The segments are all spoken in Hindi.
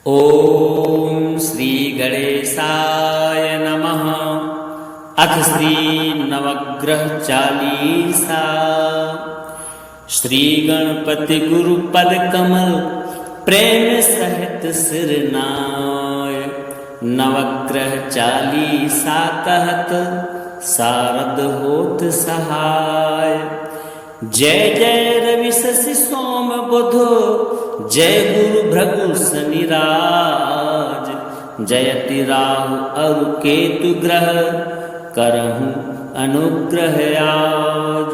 ओम श्री गणेशाय नमः। अथ श्री नवग्रह चालीसा। श्री गणपति गुरु पद कमल प्रेम सहित सिर नाय। नवग्रह चालीसा कहत शारद होत सहाय। जय जय रवि शशि सोम बुध जय गुरु भृगु शनि राज। जयति राहु अरु केतु ग्रह करहु अनुग्रह आज।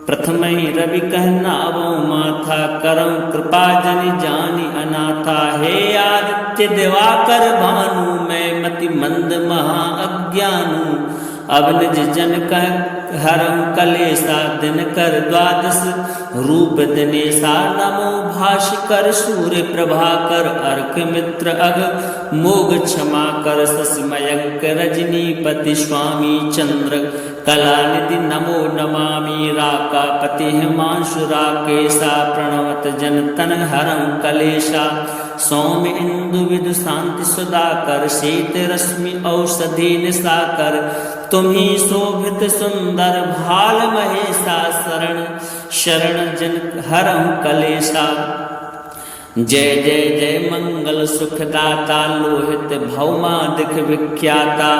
प्रथम ही रवि कहनावो माथा करऊं कृपा जनि जानि अनाथा। हे आदित्य दिवाकर भानु मैं मति मंद महा अज्ञानु। अब निज जन कह हरम कलेसा दिन कर द्वादश रूप दिनेशा। नमो भास्कर सूर्य प्रभाकर अर्क मित्र अग मोग क्षमा कर। शशि मयंक रजनीपति स्वामी चंद्र कलानिधि नमो नमामि। राकापति हिमांशु राकेशा प्रणवत जन तन हरं कलेशा। सौम्य इंदु विदु शांति सुधाकर शीत रश्मि औषधि निशाकर। तुम्ही शोभित सुंदर भाल महेशा शरण शरण जन हरं कलेशा। जय जय जय मंगल सुखदाता लोहित भौमादिक विख्याता।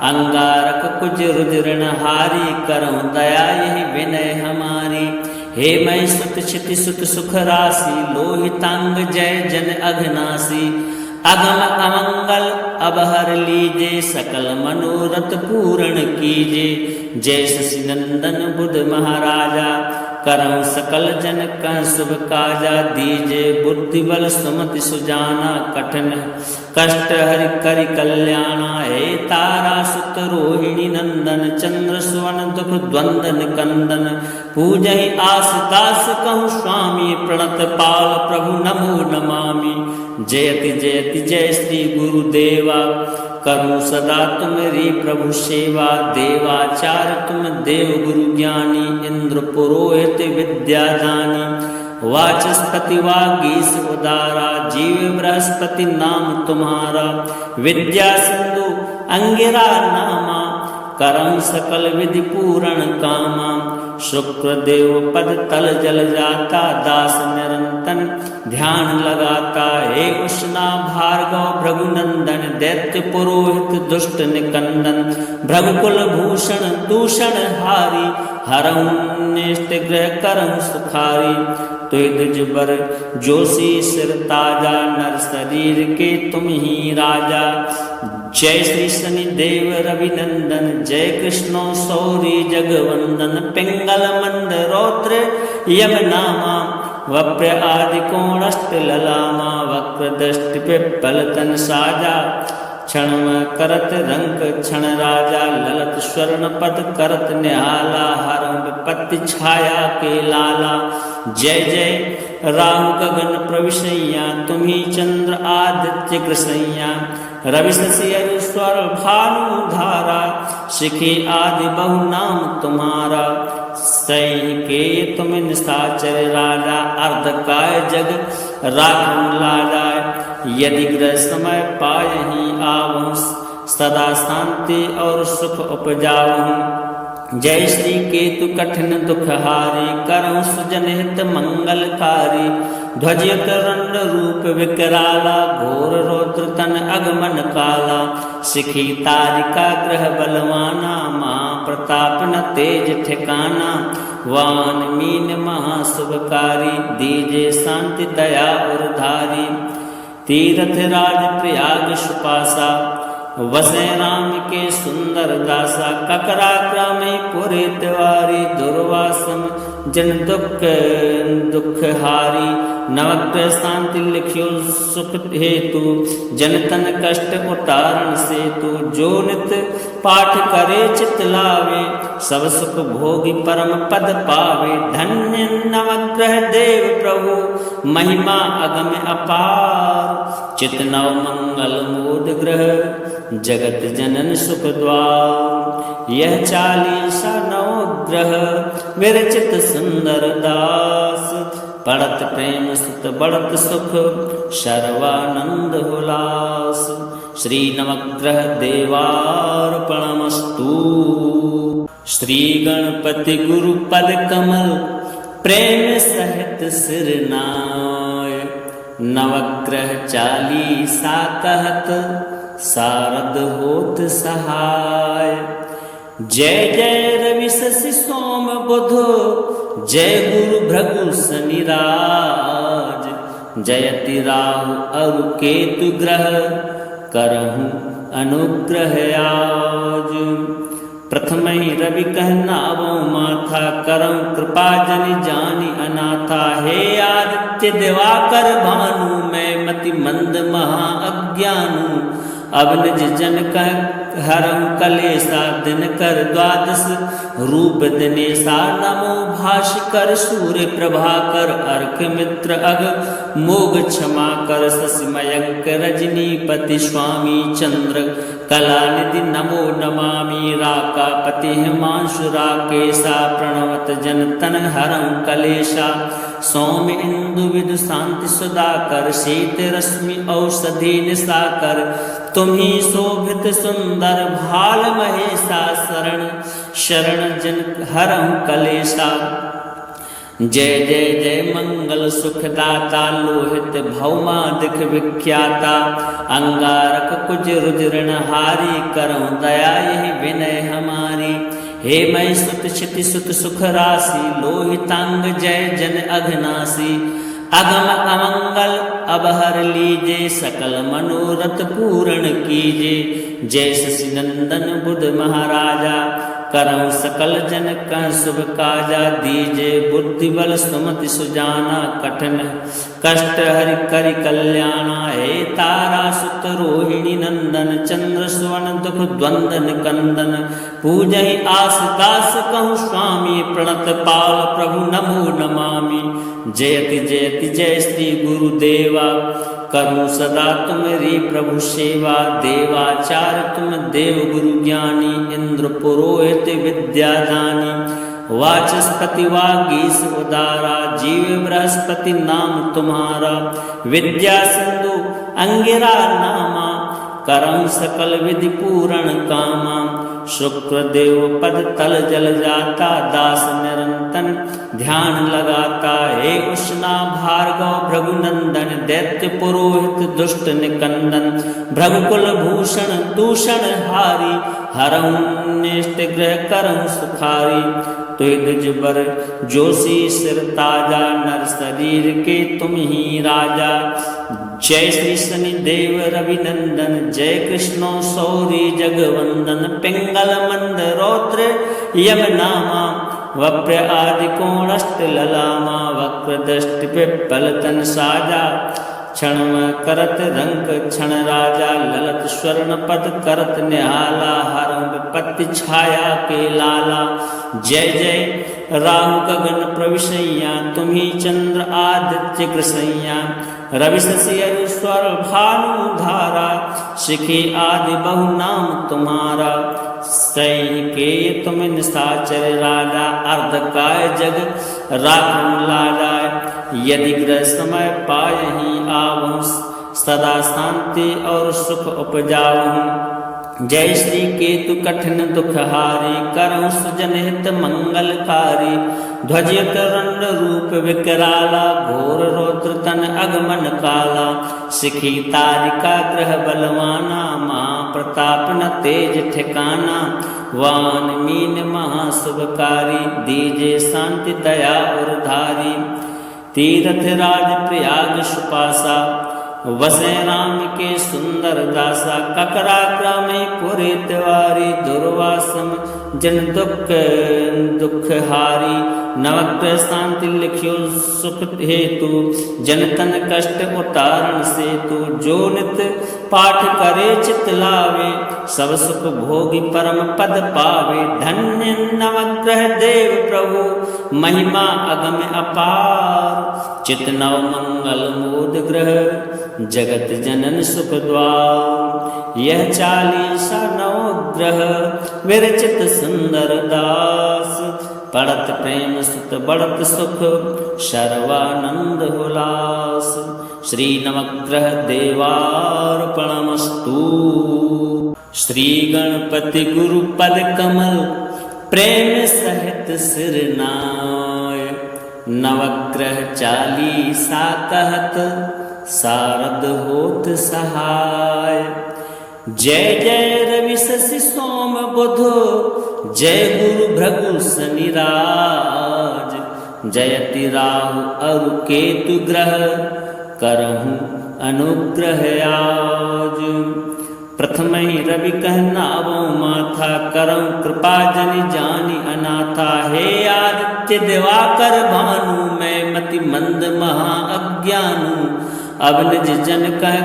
अंगारक कुज रुद्रणहारी करऊं दया यही विनय हमारी। हे मई सुत क्षिति सुत सुख राशि लोहितांग जय जन अघनासी। अगम अमंगल अबहर लीजे सकल मनोरथ पूर्ण कीजे। जय शशि नंदन बुध महाराजा करऊं सकल जन कह शुभ काजा। दीजे बुद्धि बल सुमति सुजाना कठिन कष्ट हरि करि कल्याणा। हे तारा सुत रोहिणी नंदन चंद्र सुवन दुख द्वंदन कंदन। पूजहि आस दास कहूँ स्वामी प्रणत पाल प्रभु नमो नमामि। जयति जयति जय श्री गुरुदेवा करूँ सदा तुम्हारी प्रभु सेवा। देवाचार्य तुम देव गुरु ज्ञानी इंद्र पुरोहित विद्या दानी। वाचस्पति वागीश उदारा जीव बृहस्पति नाम तुम्हारा। विद्या सिंधु अंगिरा नामा करम सकल विधि पूर्ण कामा। शुक्र देव पद तल जल जाता दास निरंतन ध्यान लगाता। हे उष्णा भार्गव भृगुनंदन दैत्य पुरोहित दुष्ट निकंदन। भृगुकुल भूषण दूषण हारी हरऊं नेष्ट ग्रह करऊं सुखारी। तुय द्विज बर जोशी सिर ताजा नर शरीर के तुम ही राजा। जय श्री शनि देव रविनंदन जय कृष्णो सौरी जगवंदन। पिंगल मंद रौद्र यम नामा वप्र आदि कोणष्ट ललामा। वक्र दृष्टि पिप्पल तन साजा क्षण करत रंग क्षण राजा। ललत स्वर्ण पद करत निहाला हरं विपत्ति छाया के लाला। जय जय राहु गगन प्रविशैया तुम्ही चंद्र आदित्य कृसैया। रवि शशि अरु स्वर भानु धारा शिखी आदि बहु नाम तुम्हारा। सही के तुम निशाचर राजा अर्धकाय जग राखूं लाजा। यदि ग्रह समय पायहि आवहु सदा शांति और सुख उपजावहु। जय श्री केतु कठिन दुख हारी करऊं सुजन हित मंगलकारी। ध्वजयुत रंड रूप विकराला घोर रौद्र तन अगमन काला। शिखी तारिका ग्रह बलवाना महा प्रताप न तेज ठिकाना। वान मीन महा शुभकारी दीजे शांति दया उरधारी। तीर्थ राज प्रयाग सुपासा वसे राम के सुंदर दासा। ककरा क्रमे पुरे तिवारी दुर्वासम जन दुख दुख हारी। नवग्रह शांति लिख्यो सुख हेतु जन तन कष्ट उतारण सेतु। जो नित पाठ करे चित लावे सब सुख भोगी परम पद पावे। धन्य नवग्रह देव प्रभु महिमा अगम अपार। चित नव मंगल मोद ग्रह जगत जनन सुख द्वार। यह चालीसा नवग्रह विरचित सुंदर दास पढ़त प्रेम सुत बढ़त सुख सर्वानंद हुलास। श्री नवग्रह देवार्पणमस्तु। श्री गणपति गुरु पद कमल प्रेम सहित सिर नाय। नवग्रह चालीसा कहत सारद होत सहाय। जय जय रवि शशि सोम बुध जय गुरु भृगु शनि राज। जयति राहु अरु केतु ग्रह करहु अनुग्रह आज। प्रथम ही रवि कहनावो माथा करम कृपा जनि जानि अनाथा। हे आदित्य दिवाकर भानु मैं मति मंद महा अज्ञानु। अब निज जन कह हरम कलेसा दिन कर द्वादश रूप दिनेशा। नमो भास्कर सूर्य प्रभाकर अर्क मित्र अग मोग क्षमा कर। शशि मयंक रजनीपति स्वामी चंद्र कलानिधि नमो नमामि। राकापति हिमांशु राकेशा प्रणवत जन तन हरं कलेशा। सौम्य इंदु विदु शांति सुधाकर शीत रश्मि औषधि निशाकर। तुम्ही शोभित सुंदर भाल महेशा शरण शरण जन हरं कलेशा। जय जय जय मंगल सुखदाता लोहित भौमादिक विख्याता। अंगारक कुज रुद्रण हारी करऊं दया यही विनय हमारी। हे मई सुत क्षिति सुत सुख राशि लोहितांग जय जन अघनासी। अगम अमंगल अब हर लीजे सकल मनोरथ पूर्ण कीजे। जय शशि नंदन बुध महाराजा करऊं सकल जन कह शुभ काजा। दीजे बुद्धि बल सुमति सुजाना कठिन कष्ट हरि करि कल्याणा। हे तारा सुत रोहिणी नंदन चंद्र सुवन दुख द्वंदन कंदन। पूजहि आस दास कहूँ स्वामी प्रणत पाल प्रभु नमो नमामि। जयति जयति जय श्री गुरुदेवा करूँ सदा तुम्हारी प्रभु सेवा। देवाचार्य तुम देव गुरु ज्ञानी इंद्र पुरोहित विद्यादानी। वाचस्पति वागीश उदारा जीव बृहस्पति नाम तुम्हारा। विद्या सिंधु अंगिरा नामा करम सकल विधि पूर्ण कामा। शुक्र देव पद तल जल जाता दास निरंतन ध्यान लगाता। हे उष्णा भार्गव भृगुनंदन दैत्य पुरोहित दुष्ट निकंदन। भृगुकुल भूषण दूषण हारी हरं निष्ट ग्रह करं सुखारी। तुय द्विज बर जोशी सिर ताजा नर शरीर के तुम ही राजा। जय श्री शनि देव रवि नंदन जय कृष्णो सौरी जगवंदन। पिंगल मंद रौद्र यम नामा वप्र आदि कोणष्ट ललामा। वक्र दृष्टि पिप्पल तन साजा क्षण करत रंक क्षण राजा। ललत स्वर्ण पद करत निहाला हरं विपत्ति छाया के लाला। जय जय राहु गगन प्रविशैया तुम्ही चंद्र आदित्य कृसैया। रवि शशि अरु स्वर भानु धारा शिखी आदि बहु नाम तुम्हारा। सही के तुम निशाचर राजा अर्धकाय जग राखम लाजा। यदि ग्रह समय पायहि आवहु सदा शांति और सुख उपजावहु। जय श्री केतु कठिन दुखहारी करहु सुजन हित मंगलकारी। ध्वजित रंड रूप विकराला घोर रौद्र तन अगमन काला। शिखी तारिका ग्रह बलवाना महाप्रताप न तेज ठिकाना। वान मीन महाशुभकारी दीजे शांति दया और धारी। तीर्थ राज प्रयाग सुपासा वसे राम के सुंदर दासा। ककरा क्रमे पुरे तिवारी दुर्वासम जन दुख हारी। नवग्रह शांति लिख्यो सुख हेतु जन तन कष्ट उतारण सेतु। जो नित पाठ करे चित लावे सब सुख भोगी परम पद पावे। धन्य नवग्रह देव प्रभु महिमा अगम अपार। चित नव मंगल मोद ग्रह जगत जनन सुख द्वार। यह चालीसा नवग्रह विरचित सुंदर दास पड़त प्रेम सुत बढ़त सुख सर्वानंद हुलास। श्री नवग्रह देवार्पणमस्तु। श्री गणपति गुरु पद कमल प्रेम सहित सिर नाय। नवग्रह चालीसा कहत सारद होत सहाय। जय जय रवि शशि सोम बुध जय गुरु भृगु शनि राज। जयति राहु अरु केतु ग्रह करहु अनुग्रह आज। प्रथम रवि कहनावो माथा करहु कृपा जनि जानि अनाथा। हे आदित्य दिवाकर भानु मैं मति मंद महा अज्ञानु। अब निज जन कह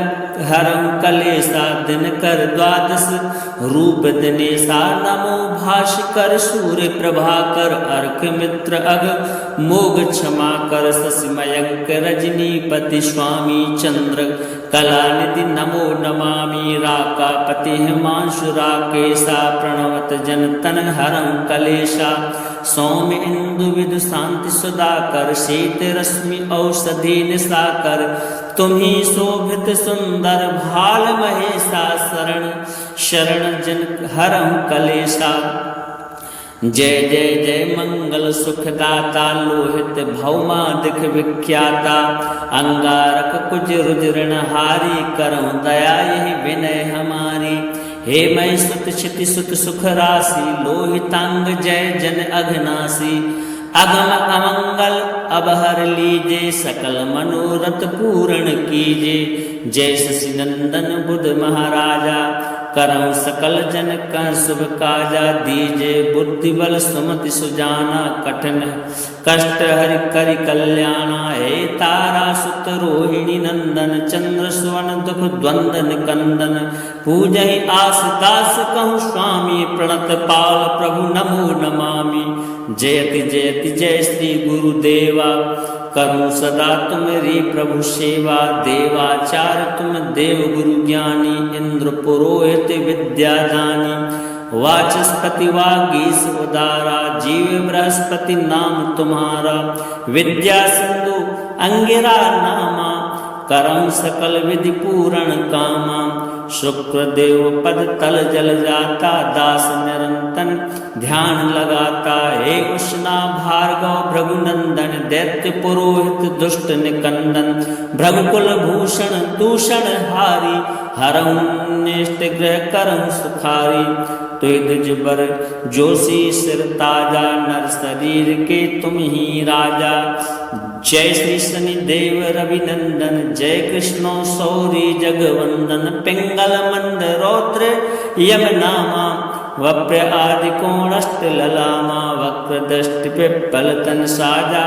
हरम कलेसा दिन कर द्वादश रूप दिनेशा। नमो भास्कर सूर्य प्रभाकर अर्क मित्र अग मोग क्षमा कर। शशि मयंक रजनीपति स्वामी चंद्र कलानिधि नमो नमामि। राकापति हिमांशु राकेशा प्रणवत जन तन हरं कलेशा। सौम्य इंदु विदु शांति सुधाकर शीत रश्मि औषधि निशाकर। तुम्ही शोभित सुंदर भाल महेशा शरण शरण जन हरं कलेशा। जय जय जय मंगल सुखदाता लोहित भौमादिक विख्याता। अंगारक कुज रुद्रणहारी करऊं दया यही विनय हमारी। हे मई सुत क्षिति सुत सुख राशि लोहितांग जय जन अघनासी। अगम अमंगल अब हर लीजे सकल मनोरथ पूर्ण कीजे। जय शशि नंदन बुध महाराजा करऊं सकल जन का शुभ काजा। दीजे बुद्धि बल सुमति सुजाना कठिन कष्ट हरि करि कल्याणा। हे तारा सुत रोहिणी नंदन चंद्र सुवन दुख द्वंद निकंदन। पूजहि आस दास कहूँ स्वामी प्रणत पाल प्रभु नमो नमामि। जयति जयति जय श्री गुरुदेवा करूं सदा तुम्हारी प्रभु सेवा। देवाचार्य तुम देव गुरु ज्ञानी इंद्र पुरोहित विद्या दानी। वाचस्पति वागीश उदारा जीव बृहस्पति नाम तुम्हारा। विद्या सिंधु अंगिरा नामा करम सकल विधि पूर्ण कामा। शुक्रदेव पद तल जल जाता दास निरंतन ध्यान लगाता। हे उष्णा भार्गव भृगुनंदन दैत्य पुरोहित दुष्ट निकंदन। भृगुकुल भूषण दूषण हारी हरं नेष्ट ग्रह करं सुखारी। तुझ बर जोशी सिर ताजा नर शरीर के तुम ही राजा। जय श्री शनि देव रवि नंदन जय कृष्णो सौरी जगवंदन। पिंगल मंद रौद्र यम नामा वप्र आदि कोणष्ट ललामा। वक्र दृष्टि पिप्पल तन साजा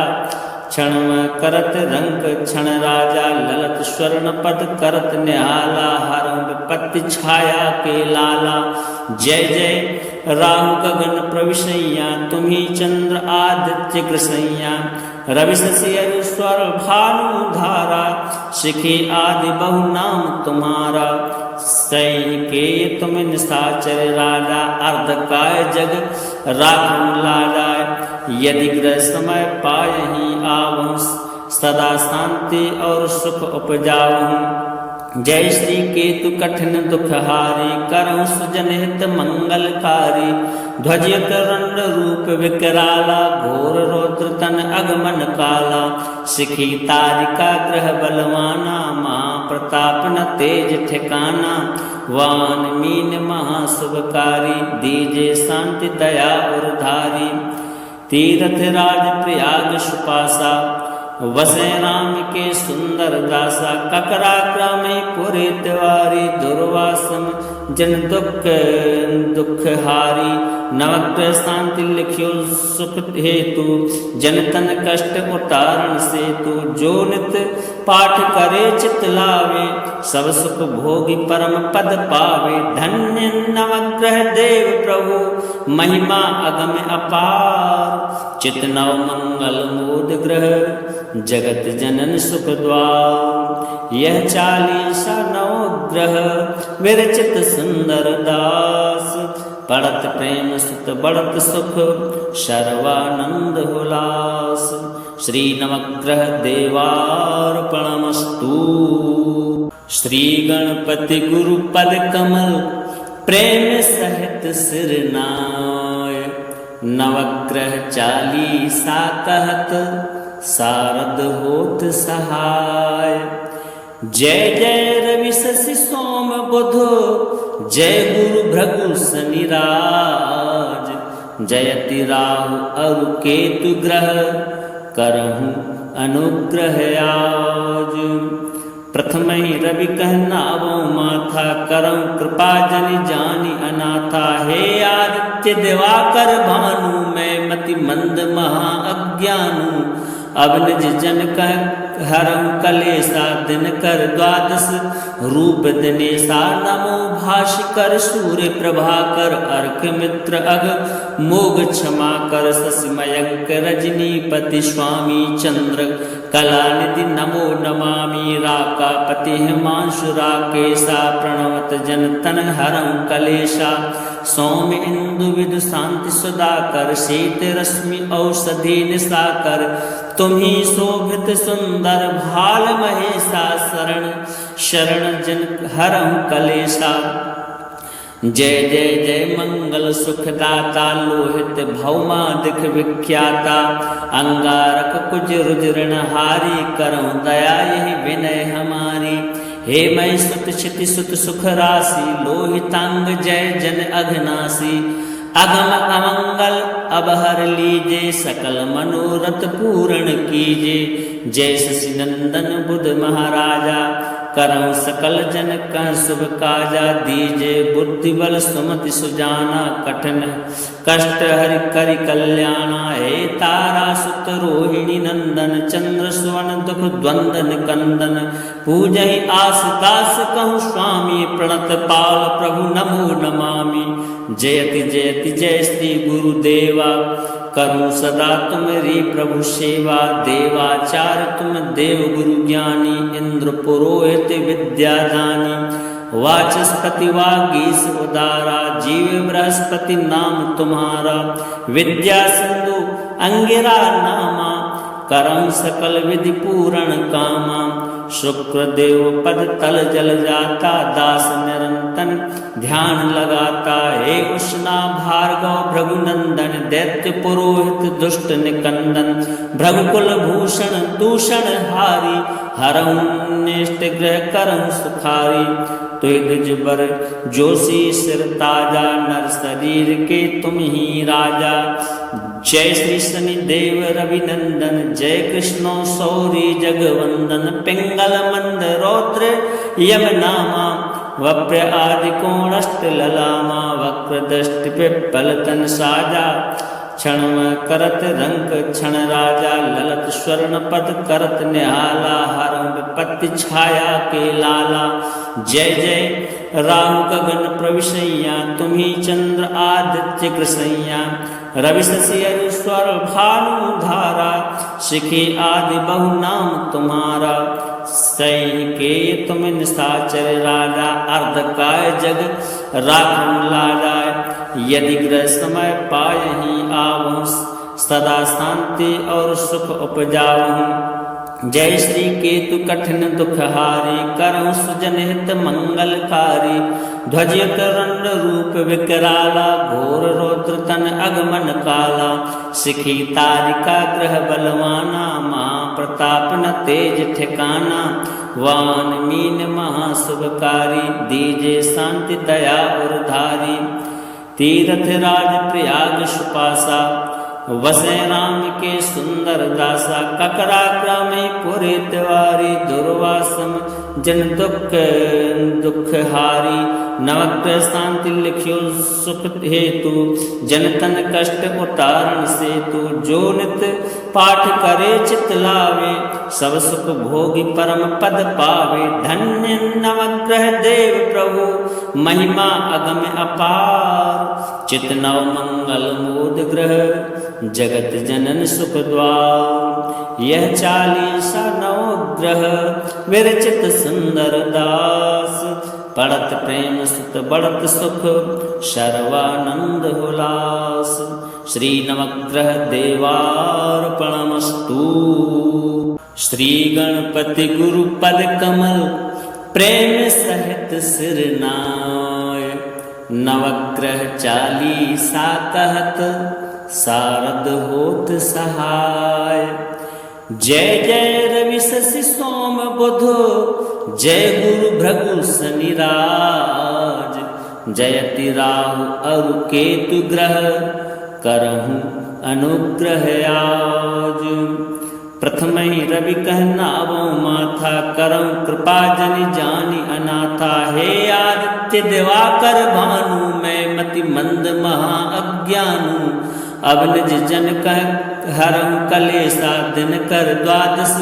क्षण करत रंक क्षण राजा। ललत स्वर्ण पद करत निहाला हरं विपत्ति छाया के लाला। जय जय राहु गगन प्रविशैया तुम्ही चंद्र आदित्य कृसैया। रवि शशि अरु स्वर भानु धारा शिखी आदि बहु नाम तुम्हारा। सैके तुम निशाचर राजा अर्धकाय जग राखम लाजा। यदि ग्रह समय पायहि आवहु सदा शांति और सुख उपजावहु। जय श्री केतु कठिन दुखहारी करहु सुजन हित मंगलकारी। ध्वजयत रंड रूप विकराला घोर रौद्र तन अगमन काला। शिखी तारिका ग्रह बलवाना महाप्रताप न तेज ठिकाना। वान मीन महाशुभकारी दीजे शांति दया और धारी। तीर्थ राज प्रयाग सुपासा वसे राम के सुंदर दासा। ककरा क्रमे पुरे तिवारी दुर्वासम जन दुख दुख हारी। नवग्रह शांति लिख्यो सुख हेतु जन तन कष्ट उतारण सेतु। जो नित पाठ करे चित लावे सब सुख भोगी परम पद पावे। धन्य नवग्रह देव प्रभु महिमा अगम अपार। चित नव मंगल मोद ग्रह जगत जनन सुख द्वार। यह 40 नवग्रह विरचित सुंदर दास पड़त प्रेम सुत बढ़त सुख सर्वानंद हुलास। श्री नवग्रह देवार्पणमस्तु। श्री गणपति गुरु पद कमल प्रेम सहित सिर नाय। नवग्रह चालीसा कहत सारद होत सहाय। जय जय रवि शशि सोम बुध जय गुरु भृगु शनि राज। जयति राहु अरु केतु ग्रह करहु अनुग्रह आज। प्रथम रवि कहनावो माथा करम कृपा जनि जानि अनाथा। हे आदित्य दिवाकर भानु मैं मति मंद महा अज्ञानु। अब निज जन कह हरम कलेसा दिन कर द्वादश रूप दिनेशा। नमो भास्कर सूर्य प्रभाकर अर्क मित्र अग मोग क्षमा कर। शशि मयंक रजनीपति स्वामी चंद्र कलानिधि नमो नमामि। राकापति हिमांशु राकेशा प्रणवत जन तन हरं कलेशा। सौम्य इंदु विदु शांति सुधाकर शीत रश्मि औषधि निशाकर। तुम्ही शोभित सुंदर भाल महेशा शरण शरण जन हरं कलेशा। जय जय जय मंगल सुखदाता लोहित भौमादिक विख्याता। अंगारक कुज रुद्रण हारी करऊं दया यही विनय हमारी। हे मई सुत क्षिति सुत सुख राशि लोहितांग जय जन अघनासी। अगम अमंगल अब हर लीजे सकल मनोरथ पूर्ण कीजे। जय शशि नंदन बुध महाराजा करम सकल जन कह शुभ काजा। दीजे बुद्धि बल सुमति सुजाना कठिन कष्ट हरि करि कल्याणा। हे तारा सुत रोहिणी नंदन चंद्र सुवन दुख द्वंदन कंदन। पूजहि आस दास कहूँ स्वामी प्रणत पाल प्रभु नमो नमामि। जयति जयति जय श्री गुरुदेवा करूँ सदा तुम्हारी प्रभु सेवा। देवाचार्य तुम देव गुरु ज्ञानी इंद्र पुरोहित विद्या दानी। वाचस्पति वागीश उदारा जीव बृहस्पति नाम तुम्हारा। विद्या सिंधु अंगिरा नामा करम सकल विधि पूर्ण कामा। शुक्रदेव पद तल जल जाता दास निरंतन ध्यान लगाता। हे उष्णा भार्गव भृगुनंदन दैत्य पुरोहित दुष्ट निकंदन। भृगुकुल भूषण दूषण हारी हरं निष्ट ग्रह करं सुखारी। तुय द्विज बर जोशी सिर ताजा नर शरीर के तुम ही राजा। जय श्री शनि देव रविनंदन जय कृष्णो सौरी जगवंदन। पिंगल मंद रौद्र यम नामा वप्र आदि कोणष्ट ललामा। वक्र दृष्टि पिप्पल तन साजा क्षण करत रंक क्षण राजा। ललत स्वर्ण पद करत निहाला हरं विपत्ति छाया के लाला। जय जय राहु गगन प्रविशैया तुम्ही चंद्र आदित्य कृसैया। रवि शशि स्वर भानु धारा शिखी आदि बहु नाम तुम्हारा। सही के तुम निशाचर राजा अर्ध काय जग राखम लाजा। यदि ग्रह समय पायहि आवहु सदा शांति और सुख उपजावहु। जय श्री केतु कठिन दुखहारी करहु सुजन हित मंगलकारी। ध्वजयुत रंड रूप विकराला घोर रौद्र तन अगमन काला। शिखी तारिका ग्रह बलवाना महाप्रताप न तेज ठिकाना। वान मीन महाशुभकारी दीजे शांति दया उरधारी। तीर्थ राज प्रयाग सुपासा वसे राम के सुंदर दासा। ककरा क्रमे पुरे तिवारी दुर्वासम जन दुख दुख हारी। नवग्रह शांति लिखियो सुख हेतु जन तन कष्ट उतारण सेतु। जो नित पाठ करे चित लावे सब सुख भोगी परम पद पावे। धन्य नवग्रह देव प्रभु महिमा अगम अपार। चित नव मंगल मोद ग्रह जगत जनन सुख द्वार। यह चालीसा नवग्रह विरचित सुंदर दास पड़त प्रेम सुत बढ़त सुख सर्वानंद हुलास। श्री नवग्रह देवार्पणमस्तु। श्री गणपति गुरु पद कमल प्रेम सहित सिर नाय। नवग्रह चालीसा कहत शारद होत सहाय। जय जय रवि शशि सोम बुध जय गुरु भृगु शनि राज। जयति राहु अरु केतु ग्रह करहु अनुग्रह आज। प्रथम ही रवि कहनावो माथा करऊं कृपा जनि जानि अनाथा। हे आदित्य दिवाकर भानु मैं मति मंद महा अज्ञानु। अब निज जन कह हरं कलेसा दिन कर द्वादश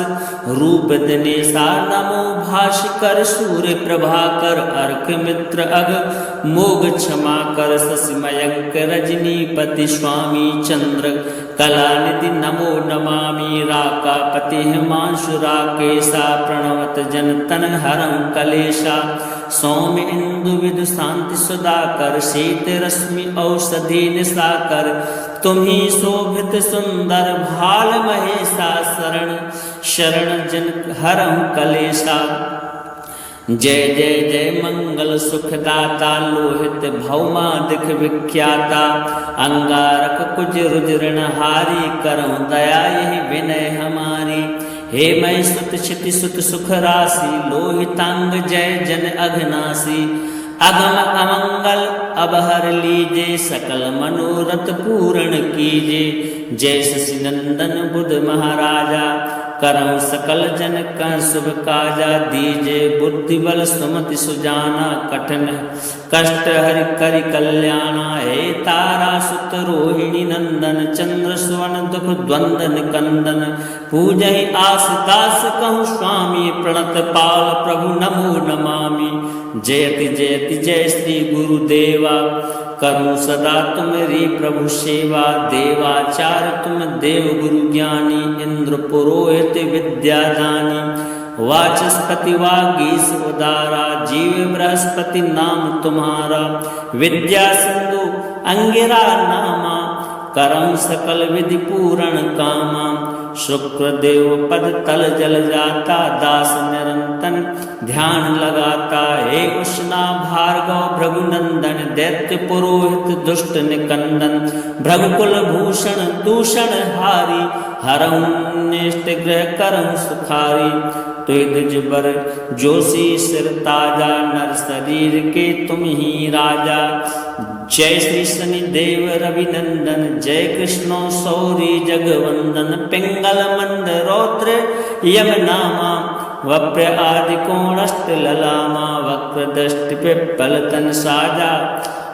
रूप दिनेशा। नमो भास्कर सूर्य प्रभाकर अर्क मित्र अग मोग क्षमा कर। शशि मयंक रजनीपति स्वामी चंद्र कलानिधि नमो नमामि। राकापति हिमांशु राकेशा प्रणवत जन तन हरं कलेशा। सौम्य इंदु विदु शांति सुधाकर शीत रश्मि औषधि निशाकर। तुम्ही शोभित सुंदर भाल महेशा शरण शरण जन हरं कलेशा। जय जय जय मंगल सुखदाता लोहित भौमादिक विख्याता। अंगारक कुज रुद्रणहारी करऊं दया यही विनय हमारी। हे मई सुत क्षिति सुत सुख राशि लोहितांग जय जन अघनासी। अगम अमंगल अबहर लीजे सकल मनोरथ पूर्ण कीजे। जय शशि नंदन बुध महाराजा करऊं सकल जन का शुभ काजा। दीजे बुद्धि बल सुमति सुजाना कठिन कष्ट हरि करि कल्याणा। हे तारा सुत रोहिणी नंदन चंद्र सुवन दुख द्वंदन कंदन। पूजहि आस दास कहूँ स्वामी प्रणत पाल प्रभु नमो नमामि। जयति जयति जय श्री गुरुदेवा करूं सदा तुम्हारी प्रभु सेवा। देवाचार तुम देव गुरु ज्ञानी इंद्र पुरोहित विद्यादानी। वाचस्पति वागीश उदारा जीव बृहस्पति नाम तुम्हारा। विद्या सिंधु अंगिरा नामा करम सकल विधि पूर्ण कामा। शुक्रदेव पद तल जल जाता दास निरंतन ध्यान लगाता। हे उष्णा भार्गव भृगुनंदन दैत्य पुरोहित दुष्ट निकंदन। भृगुकुल भूषण दूषण हारी हरं निष्ट ग्रह करं सुखारी। तुझ बर जोशी सिर ताजा नर शरीर के तुम ही राजा। जय श्री शनि देव रवि नंदन जय कृष्णो सौरी जगवंदन। पिंगल मंद रौद्र यम नामा वप्र आदि कोणष्ट ललामा। वक्र दृष्टि पिप्पल तन साजा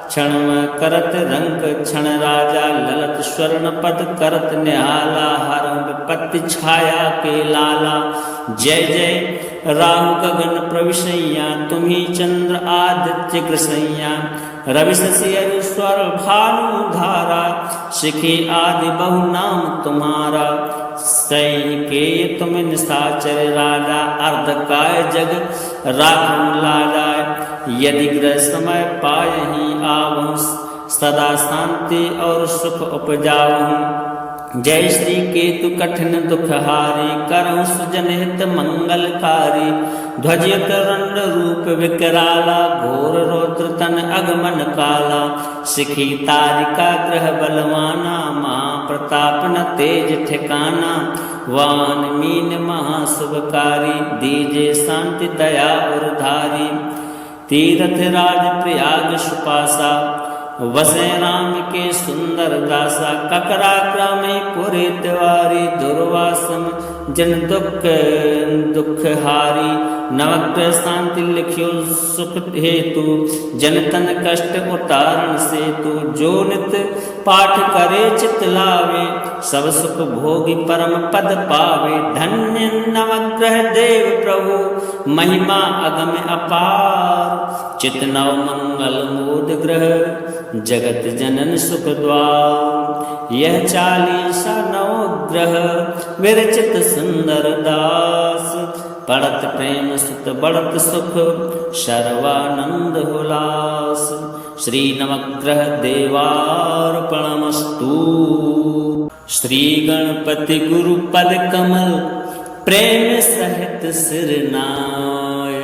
क्षण करत रंग क्षण राजा। ललत स्वर्ण पद करत निहाला हरं विपत्ति छाया के लाला। जय जय राहु गगन प्रविशैया तुम्ही चंद्र आदित्य कृसैया। रवि शशि अरु स्वर भानु धारा शिखी आदि बहु नाम तुम्हारा। सैके तुम निशाचर राजा अर्धकाय जग राखं लाजा। यदि ग्रह समय पायहि आवहु सदा शांति और सुख उपजावहु। जय श्री केतु कठिन दुखहारी करऊं सुजन हित मंगलकारी। ध्वजित रंड रूप विकराला घोर रौद्र तन अगमन काला। शिखी तारिका ग्रह बलवाना महाप्रताप न तेज ठिकाना। वान मीन महाशुभकारी दीजे शांति दया और धारी। तीर्थ राज प्रयाग सुपासा वसे राम के सुंदर दासा। ककरा क्रमे पुरे तिवारी दुर्वासम जन दुख दुख हारी। नवग्रह शांति लिख्यो सुख हेतु जन तन कष्ट उतारण से तू। जो नित पाठ करे चित लावे सब सुख भोगी परम पद पावे। धन्य नवग्रह देव प्रभु महिमा अगम अपार। चित नव मंगल मोद ग्रह जगत जनन सुख द्वार। यह चालीसा नवग्रह विरचित सुंदर दास। पड़त प्रेम सुत बढ़त सुख सर्वानंद हुलास। श्री नवग्रह देवार्पणमस्तु। श्री गणपति गुरु पद कमल प्रेम सहित सिर नाय।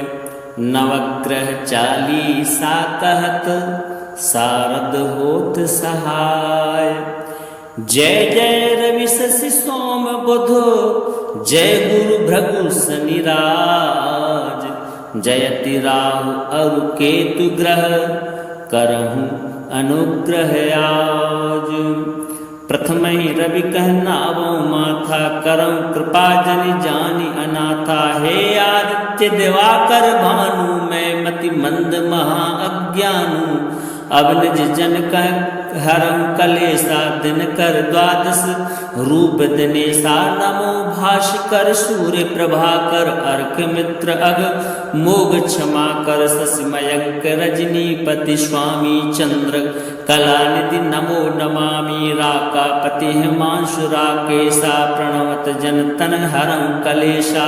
नवग्रह चालीसा कहत सारद होत सहाय। जय जय रवि शशि सोम बुध जय गुरु भृगु शनि राज। जयति राहु अरु केतु ग्रह करहु अनुग्रह आज। प्रथम ही रवि कहनावो माथा करम कृपा जनि जानि अनाथा। हे आदित्य दिवाकर भानु मैं मति मंद महा अज्ञानु। अब निज जन कह हरम कलेसा दिन कर द्वादश रूप दिनेशा। नमो भास्कर सूर्य प्रभाकर अर्क मित्र अग मोग क्षमा कर। शशि मयंक रजनीपति स्वामी चंद्र कलानिधि नमो नमामि। राकापति हिमांशु राकेशा प्रणवत जन तन हरं कलेशा।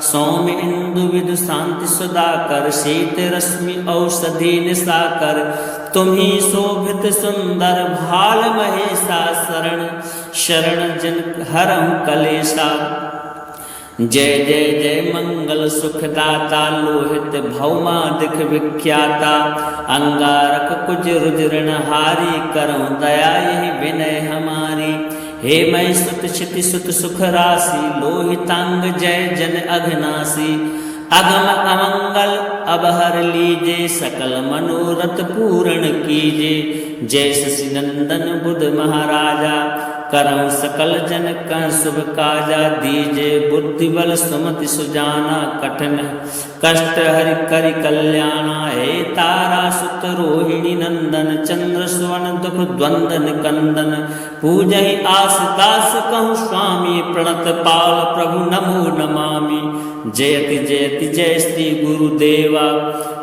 सौम्य इंदु विदु शांति सुधाकर शीत रश्मि औषधि निशाकर। तुम्ही शोभित सुंदर भाल महेशा शरण शरण जन हरं कलेशा। जय जय जय मंगल सुखदाता लोहित भौमादिक विख्याता। अंगारक कुज रुद्रण हारी करम दया यही विनय हमारी। हे मई सुत क्षिति सुत सुख राशि लोहितांग जय जन अघनासी। अगम अमंगल अबहर लीजे सकल मनोरथ पूर्ण कीजे। जय शशि नंदन बुध महाराजा करम सकल जन कह शुभ काजा। दीजे बुद्धि बल सुमति सुजाना कठिन कष्ट हरि करि कल्याणा। हे तारा सुत रोहिणी नंदन चंद्र सुवन दुख द्वंदन कंदन। पूजहि आस दास कहूँ स्वामी प्रणत पाल प्रभु नमो नमामि। जयति जयति जय श्री गुरुदेवा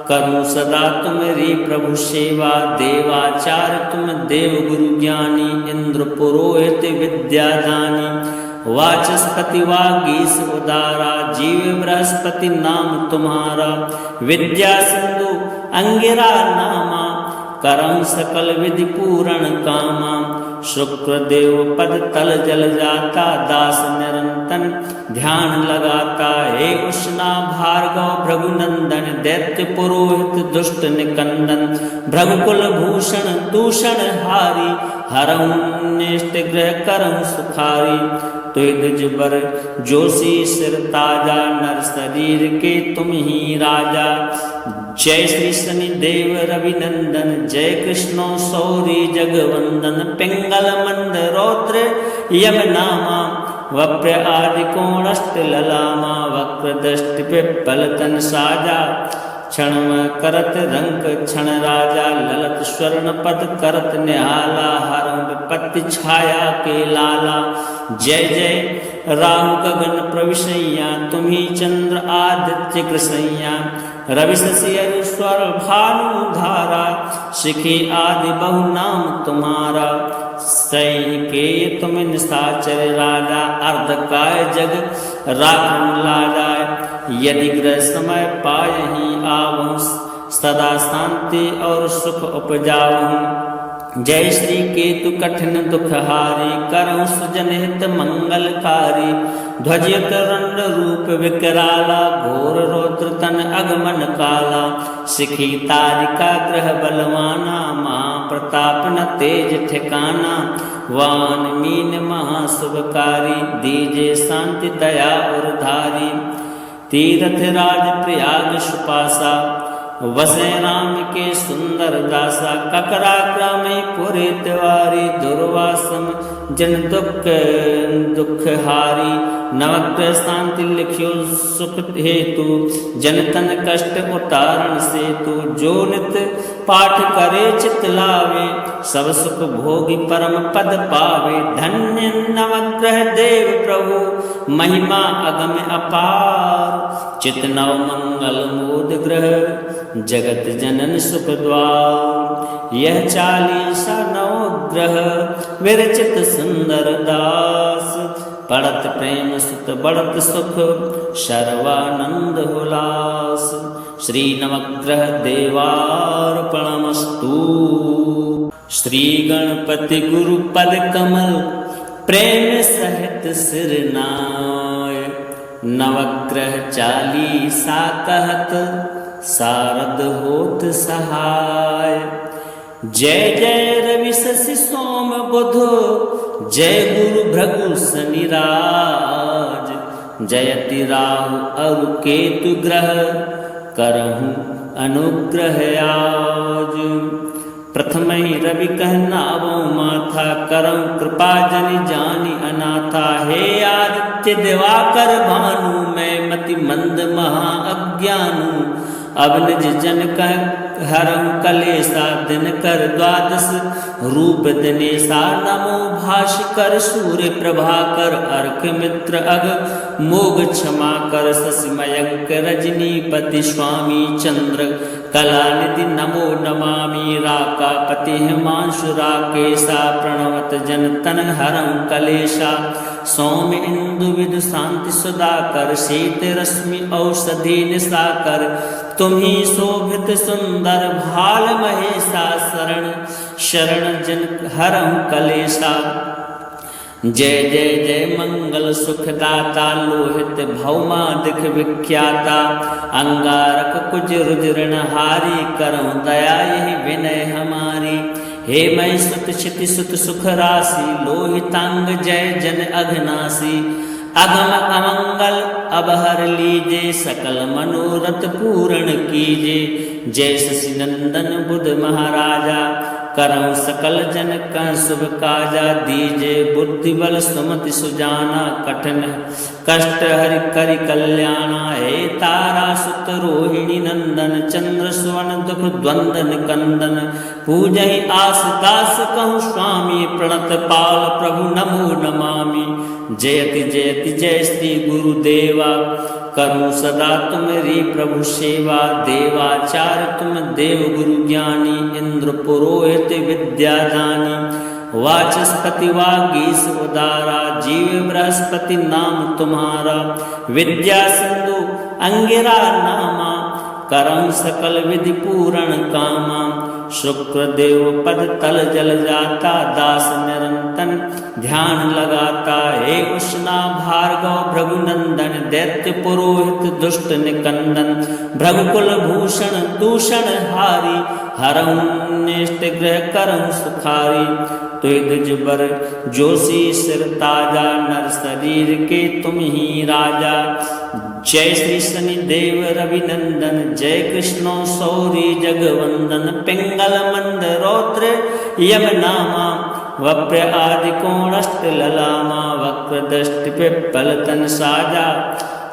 करूँ सदा तुम्हारी प्रभु सेवा। देवाचार्य तुम देव गुरु ज्ञानी इंद्र पुरोहित विद्यादानी। वाचस्पति वागीश उदारा जीव बृहस्पति नाम तुम्हारा। विद्या सिंधु अंगिरा नामा करम सकल विधि पूर्ण कामा। शुक्र देव पद तल जल जाता दास निरंतन ध्यान लगाता। हे उष्णा भार्गव भृगुनंदन दैत्य पुरोहित दुष्ट निकंदन। भृगुकुल भूषण दूषण हारी हरं निष्ट ग्रह करं सुखारी। तुय द्विज बर जोशी सिर ताजा नर शरीर के तुम ही राजा। जय श्री शनि देव रवि नंदन जय कृष्णो सौरी जगवंदन। पिंगल मंद रौद्र यम नामा वप्र आदि कोणष्ट ललामा। वक्र दृष्टि पिप्पल तन साजा क्षण करत रंक क्षण राजा। ललत स्वर्ण पद करत निहाला हरं विपत्ति छाया के लाला। जय जय राहु गगन प्रविशैया तुम्ही चंद्र आदित्य कृसैया। रवि शशि स्वर भानु धारा शिखी आदि बहु नाम तुम्हारा। सैके तुम निशाचर राजा अर्धकाय जग राखम लाजा। यदि ग्रह समय पायहि आवहु सदा शांति और सुख उपजावहु। जय श्री केतु कठिन दुखहारी करहु सुजन हित मंगलकारी। ध्वजित रंड रूप विकराला घोर रौद्र तन अगमन काला। शिखी तारिका ग्रह बलवाना महाप्रताप न तेज ठिकाना। वान मीन महाशुभकारी दीजे शांति दया और धारी। तीर्थ राज प्रयाग सुपासा वसे राम के सुंदर दासा। ककरा ग्रामे पुरे तिवारी दुर्वासम जन दुख हारी। नवग्रह शांति लिख्यो सुख हेतु जन तन कष्ट उतारण सेतु। जो नित पाठ करे चित लावे सब सुख भोगी परम पद पावे। धन्य नवग्रह देव प्रभु महिमा अगम अपार। चित नव मंगल मोद ग्रह जगत जनन सुख द्वार। यह चालीसा नवग्रह विरचित सुंदर दास। पढ़त प्रेम सुत बढ़त सुख सर्वानंद हुलास। श्री नवग्रह देवार्पणमस्तु। श्री गणपति गुरु पद कमल प्रेम सहित सिर नाय, नवग्रह चालीसा कहत सारद होत सहाय। जय जय रवि शशि सोम बुध, जय गुरु भृगु शनि राज। जयति राहु अरु केतु ग्रह, करहु अनुग्रह आज। प्रथमहि रवि कहनावो माथा, करहु कृपा जनि जानि अनाथा। हे आदित्य दिवाकर भानु, मैं मति मंद महा अज्ञानु। अब निज जन कह हरहु कलेसा, दिन कर द्वादश रूप दिनेसा। नमो भास्कर सूर्य प्रभाकर, अर्क मित्र अग मोग क्षमा कर। शशि मयंक रजनीपति स्वामी, चंद्र कलानिधि नमो नमामि। राकापति हिमांशु राकेशा, प्रणवत जन तन हरहु कलेशा। सौम्य इंदु विदु शांति सुधाकर, शीत रश्मि औषधि निशाकर। तुम्ही शोभित सुंदर भाल महेशा, शरण शरण जन हरहु कलेशा। जय जय जय मंगल सुखदाता, लोहित भौमादिक विख्याता। अंगारक कुज रुद्रनहारी, करहु दया यही विनय हमारी। हे मई सुत क्षिति सुत सुख राशि, लोहितांग जय जन अघनासी। अगम अमंगल अब हर लीजे, सकल मनोरथ पूर्ण कीजे। जय शशि नंदन बुध महाराजा, करहु सकल जन कह शुभ काजा। दीजे बुद्धि बल सुमति सुजाना, कठिन कष्ट हरि करि कल्याणा। हे तारा सुत रोहिणी नंदन, चंद्र सुवन दुख द्वंद निकंदन। पूजहि आस दास कहूँ स्वामी, प्रणत पाल प्रभु नमो नमामि। जयति जयति जय श्री गुरुदेवा, करूँ सदा तुम्हारी प्रभु सेवा। देवाचार्य तुम देव गुरु ज्ञानी, इंद्र पुरोहित विद्या दानी। वाचस्पति वागीश उदारा, जीव बृहस्पति नाम तुम्हारा। विद्या सिंधु अंगिरा नामा, करम सकल विधि पूर्ण कामा। शुक्र देव पद तल जल जाता, दास निरंतन ध्यान लगाता। हे उष्णा भार्गव भृगुनंदन, दैत्य पुरोहित दुष्ट निकंदन। भृगुकुल भूषण दूषण हारी, हरहु निष्ट ग्रह करहु सुखारी। तुय द्विज बर जोशी सिर ताजा, नर शरीर के तुम ही राजा। जय श्री शनि देव रवि नंदन, जय कृष्णो सौरी जगवंदन। पिंगल मंद रौद्र यम नामा, वप्र आदि कोणष्ट ललामा। वक्र दृष्टि पिप्पल तन साजा,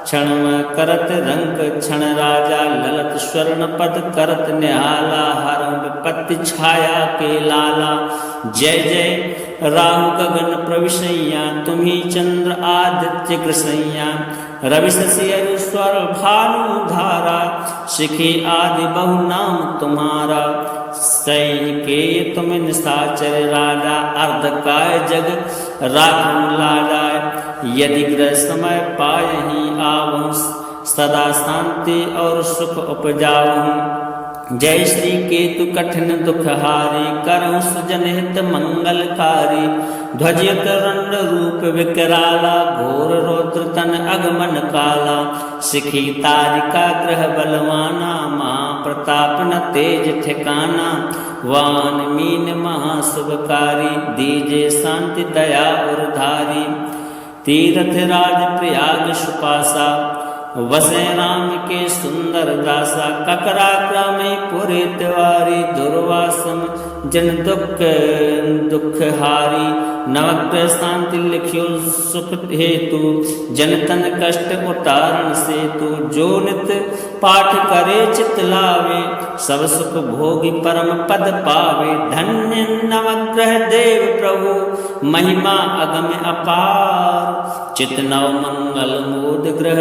क्षण करत रंक क्षण राजा। ललत स्वर्ण पद करत निहाला, हरहु विपत्ति छाया के लाला। जय जय राहु गगन प्रविशैया, तुम्ही चंद्र आदित्य कृसैया। रवि शशि अरु स्वर भानु धारा, शिखी आदि बहु नाम तुम्हारा। सैन्य के तुम निशाचर राजा, अर्धकाय जग राखम लाजा। यदि ग्रह समय पायहि आवहु, सदा शांति और सुख उपजावहु। जय श्री केतु कठिन दुख हारी, करहु सुजन हित मंगलकारी। ध्वजयत रंड रूप विकराला, घोर रौद्र तन अगमन काला। शिखी तारिका ग्रह बलवाना, महाप्रताप न तेज ठिकाना। वान मीन महाशुभकारी, दीजे शांति दया और धारी। तीर्थ राज प्रयाग सुपासा, वसे राम के सुंदर दासा। ककरा क्रमे पुरे तिवारी, दुर्वासम जन दुख दुख हारी। नवग्रह शांति लिखियो सुख हेतु, जन तन कष्ट उतारण सेतु। जो नित पाठ करे चित लावे, सब सुख भोगी परम पद पावे। धन्य नवग्रह देव प्रभु, महिमा अगम अपार। चित नव मंगल मोद ग्रह,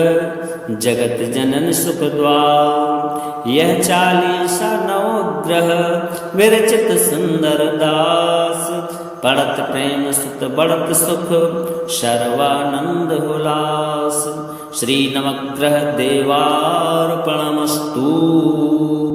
जगत जनन सुख द्वार। यह चालीसा नवग्रह, विरचित सुंदर दास। पढ़त प्रेम सुत बढ़त सुख, सर्वानंद हुलास। श्रीनवग्रहदेवार्पणमस्तु।